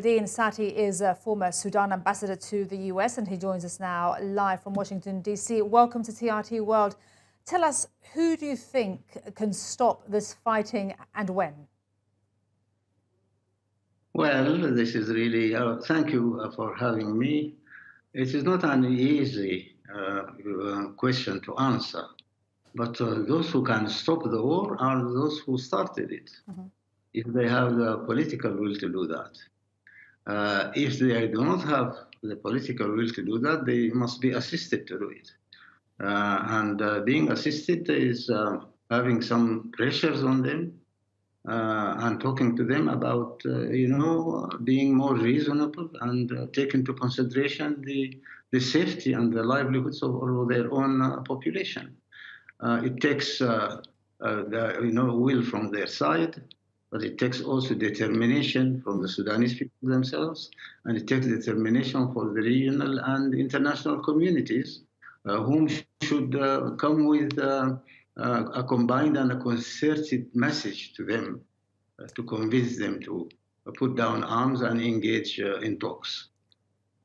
Nureldin Satti is a former Sudan ambassador to the US, and he joins us now live from Washington, D.C. Welcome to TRT World. Tell us, who do you think can stop this fighting and when? Well, this is really, thank you for having me. It is not an easy question to answer, but those who can stop the war are those who started it, if they have the political will to do that. If they do not have the political will to do that, they must be assisted to do it. Being assisted is having some pressures on them and talking to them about, being more reasonable and take into consideration the safety and the livelihoods of all of their own population. It takes will from their side, but it takes also determination from the Sudanese people themselves, and it takes determination for the regional and international communities, whom should come with a combined and a concerted message to them to convince them to put down arms and engage in talks.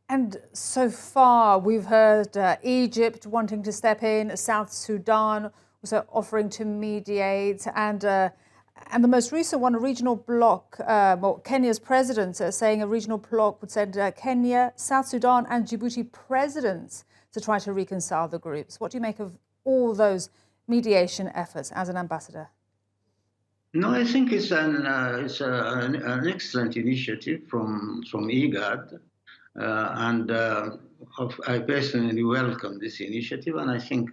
And so far, we've heard Egypt wanting to step in, South Sudan also offering to mediate, and the most recent one, a regional bloc, Kenya's president saying a regional bloc would send Kenya, South Sudan and Djibouti presidents to try to reconcile the groups. What do you make of all those mediation efforts as an ambassador? No, I think it's an excellent initiative from IGAD. I personally welcome this initiative, and I think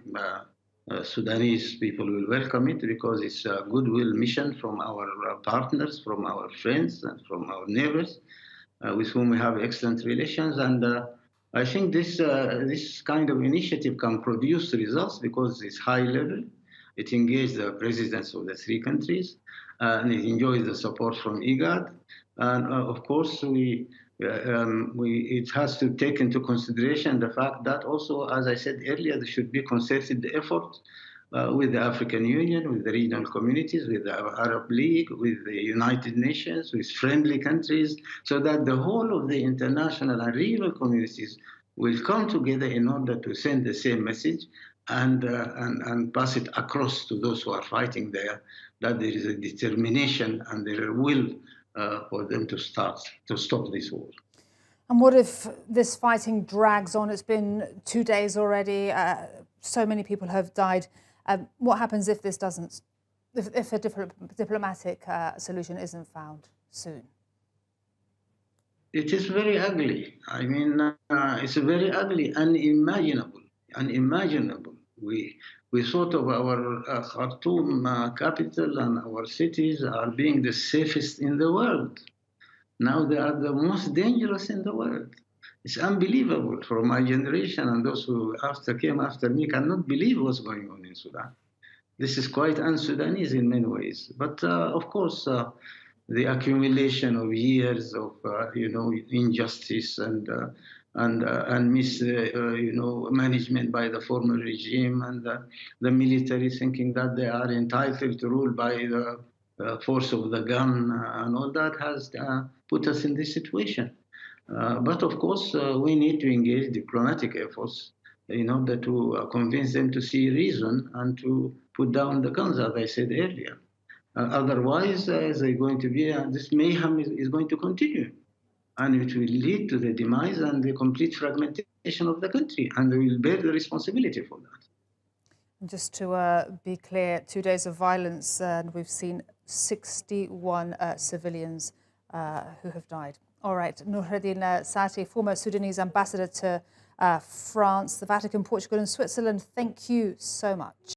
Sudanese people will welcome it because it's a goodwill mission from our partners, from our friends, and from our neighbors, with whom we have excellent relations. And I think this kind of initiative can produce results because it's high level. It engages the presidents of the three countries, and it enjoys the support from IGAD. And of course, it has to take into consideration the fact that also, as I said earlier, there should be concerted effort with the African Union, with the regional communities, with the Arab League, with the United Nations, with friendly countries, so that the whole of the international and regional communities will come together in order to send the same message and pass it across to those who are fighting there, that there is a determination and there will for them to stop this war. And what if this fighting drags on? It's been 2 days already. So many people have died. What happens if this doesn't, if a diplomatic solution isn't found soon? It is very ugly. I mean, it's very ugly, unimaginable. We thought of our Khartoum capital and our cities are being the safest in the world. Now they are the most dangerous in the world. It's unbelievable for my generation, and those who came after me cannot believe what's going on in Sudan. This is quite un-Sudanese in many ways. But of course, the accumulation of years of injustice and management by the former regime and the military thinking that they are entitled to rule by the force of the gun and all that has put us in this situation. But of course, we need to engage diplomatic efforts in order to convince them to see reason and to put down the guns, as I said earlier. Otherwise, this mayhem is going to continue. And it will lead to the demise and the complete fragmentation of the country, and they will bear the responsibility for that. Just to be clear, 2 days of violence, and we've seen 61 civilians who have died. All right, Nureldin Satti, former Sudanese ambassador to France, the Vatican, Portugal and Switzerland, thank you so much.